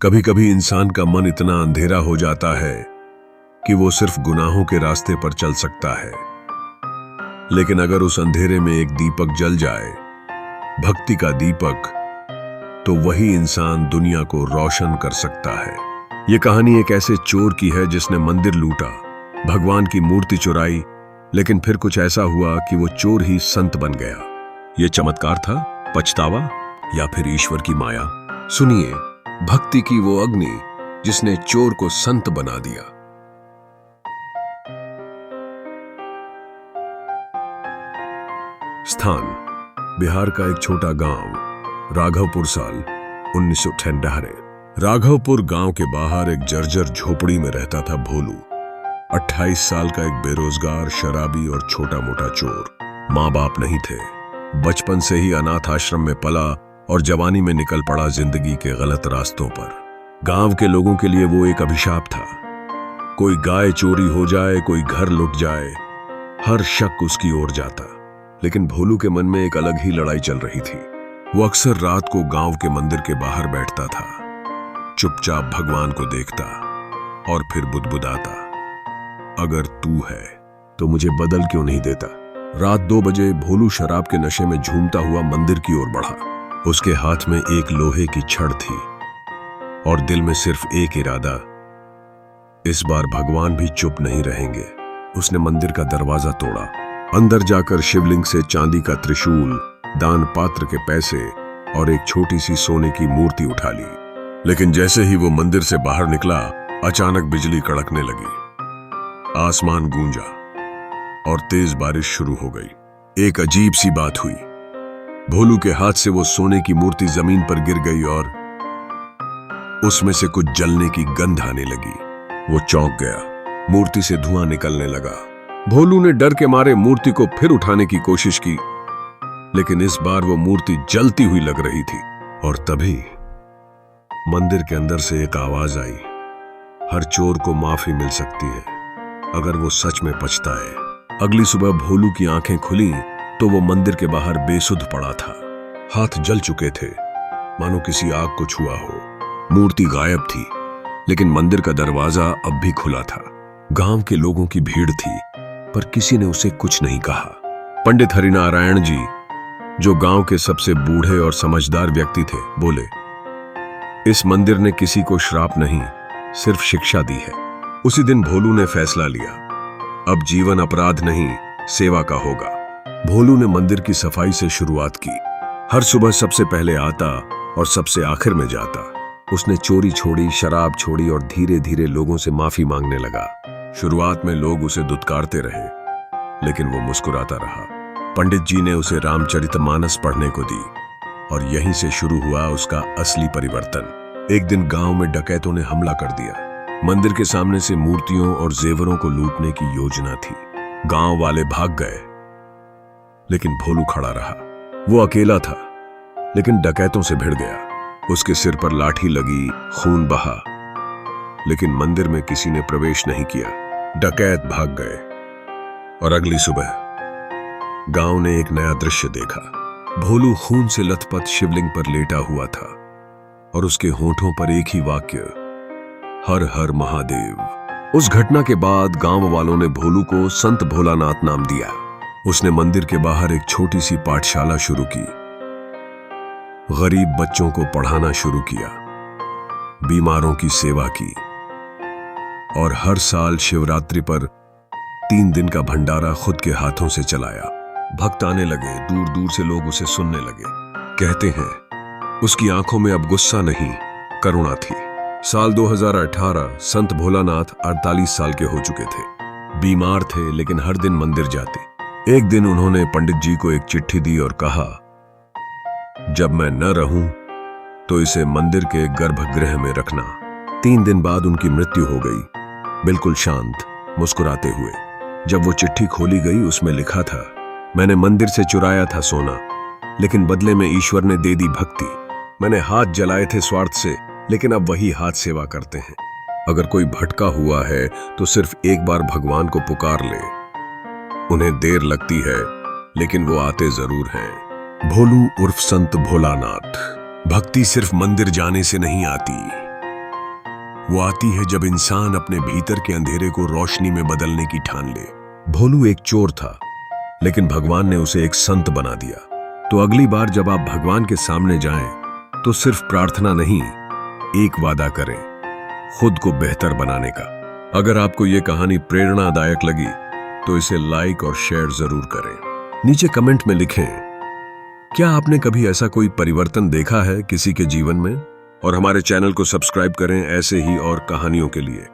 कभी कभी इंसान का मन इतना अंधेरा हो जाता है कि वो सिर्फ गुनाहों के रास्ते पर चल सकता है। लेकिन अगर उस अंधेरे में एक दीपक जल जाए, भक्ति का दीपक, तो वही इंसान दुनिया को रोशन कर सकता है। ये कहानी एक ऐसे चोर की है जिसने मंदिर लूटा, भगवान की मूर्ति चुराई, लेकिन फिर कुछ ऐसा हुआ कि वो चोर ही संत बन गया। ये चमत्कार था, पछतावा, या फिर ईश्वर की माया? सुनिए, भक्ति की वो अग्नि जिसने चोर को संत बना दिया। स्थान: बिहार का एक छोटा गांव, राघवपुर। साल 1998। राघवपुर गांव के बाहर एक जर्जर झोपड़ी में रहता था भोलू, 28 साल का एक बेरोजगार, शराबी और छोटा मोटा चोर। माँ बाप नहीं थे, बचपन से ही अनाथ आश्रम में पला और जवानी में निकल पड़ा जिंदगी के गलत रास्तों पर। गांव के लोगों के लिए वो एक अभिशाप था। कोई गाय चोरी हो जाए, कोई घर लुट जाए, हर शक उसकी ओर जाता। लेकिन भोलू के मन में एक अलग ही लड़ाई चल रही थी। वो अक्सर रात को गांव के मंदिर के बाहर बैठता था, चुपचाप भगवान को देखता और फिर बुदबुदाता, अगर तू है तो मुझे बदल क्यों नहीं देता। रात 2 बजे भोलू शराब के नशे में झूमता हुआ मंदिर की ओर बढ़ा। उसके हाथ में एक लोहे की छड़ थी और दिल में सिर्फ एक इरादा, इस बार भगवान भी चुप नहीं रहेंगे। उसने मंदिर का दरवाजा तोड़ा, अंदर जाकर शिवलिंग से चांदी का त्रिशूल, दान पात्र के पैसे और एक छोटी सी सोने की मूर्ति उठा ली। लेकिन जैसे ही वो मंदिर से बाहर निकला, अचानक बिजली कड़कने लगी, आसमान गूंजा और तेज बारिश शुरू हो गई। एक अजीब सी बात हुई, भोलू के हाथ से वो सोने की मूर्ति जमीन पर गिर गई और उसमें से कुछ जलने की गंध आने लगी। वो चौंक गया, मूर्ति से धुआं निकलने लगा। भोलू ने डर के मारे मूर्ति को फिर उठाने की कोशिश की, लेकिन इस बार वो मूर्ति जलती हुई लग रही थी। और तभी मंदिर के अंदर से एक आवाज आई, हर चोर को माफी मिल सकती है अगर वो सच में पछताए। अगली सुबह भोलू की आंखें खुली तो वो मंदिर के बाहर बेसुध पड़ा था। हाथ जल चुके थे, मानो किसी आग को छुआ हो। मूर्ति गायब थी, लेकिन मंदिर का दरवाजा अब भी खुला था। गांव के लोगों की भीड़ थी, पर किसी ने उसे कुछ नहीं कहा। पंडित हरिनारायण जी, जो गांव के सबसे बूढ़े और समझदार व्यक्ति थे, बोले, इस मंदिर ने किसी को श्राप नहीं, सिर्फ शिक्षा दी है। उसी दिन भोलू ने फैसला लिया, अब जीवन अपराध नहीं, सेवा का होगा। भोलू ने मंदिर की सफाई से शुरुआत की। हर सुबह सबसे पहले आता और सबसे आखिर में जाता। उसने चोरी छोड़ी, शराब छोड़ी और धीरे धीरे लोगों से माफी मांगने लगा। शुरुआत में लोग उसे दुत्कारते रहे, लेकिन वो मुस्कुराता रहा। पंडित जी ने उसे रामचरितमानस पढ़ने को दी और यहीं से शुरू हुआ उसका असली परिवर्तन। एक दिन गांव में डकैतों ने हमला कर दिया। मंदिर के सामने से मूर्तियों और जेवरों को लूटने की योजना थी। गांव वाले भाग गए, लेकिन भोलू खड़ा रहा। वो अकेला था, लेकिन डकैतों से भिड़ गया। उसके सिर पर लाठी लगी, खून बहा, लेकिन मंदिर में किसी ने प्रवेश नहीं किया। डकैत भाग गए और अगली सुबह गांव ने एक नया दृश्य देखा। भोलू खून से लथपथ शिवलिंग पर लेटा हुआ था और उसके होठों पर एक ही वाक्य, हर हर महादेव। उस घटना के बाद गांव वालों ने भोलू को संत भोलानाथ नाम दिया। उसने मंदिर के बाहर एक छोटी सी पाठशाला शुरू की, गरीब बच्चों को पढ़ाना शुरू किया, बीमारों की सेवा की और हर साल शिवरात्रि पर 3 दिन का भंडारा खुद के हाथों से चलाया। भक्त आने लगे, दूर दूर से लोग उसे सुनने लगे। कहते हैं उसकी आंखों में अब गुस्सा नहीं, करुणा थी। साल 2018, संत भोलानाथ 48 साल के हो चुके थे। बीमार थे, लेकिन हर दिन मंदिर जाते। एक दिन उन्होंने पंडित जी को एक चिट्ठी दी और कहा, जब मैं न रहूं तो इसे मंदिर के गर्भगृह में रखना। 3 दिन बाद उनकी मृत्यु हो गई, बिल्कुल शांत, मुस्कुराते हुए। जब वो चिट्ठी खोली गई, उसमें लिखा था, मैंने मंदिर से चुराया था सोना, लेकिन बदले में ईश्वर ने दे दी भक्ति। मैंने हाथ जलाए थे स्वार्थ से, लेकिन अब वही हाथ सेवा करते हैं। अगर कोई भटका हुआ है तो सिर्फ एक बार भगवान को पुकार ले। उन्हें देर लगती है, लेकिन वो आते जरूर हैं। भोलू उर्फ संत भोलानाथ। भक्ति सिर्फ मंदिर जाने से नहीं आती, वो आती है जब इंसान अपने भीतर के अंधेरे को रोशनी में बदलने की ठान ले। भोलू एक चोर था, लेकिन भगवान ने उसे एक संत बना दिया। तो अगली बार जब आप भगवान के सामने जाएं, तो सिर्फ प्रार्थना नहीं, एक वादा करें, खुद को बेहतर बनाने का। अगर आपको ये कहानी प्रेरणादायक लगी तो इसे लाइक और शेयर जरूर करें। नीचे कमेंट में लिखें, क्या आपने कभी ऐसा कोई परिवर्तन देखा है किसी के जीवन में? और हमारे चैनल को सब्सक्राइब करें ऐसे ही और कहानियों के लिए।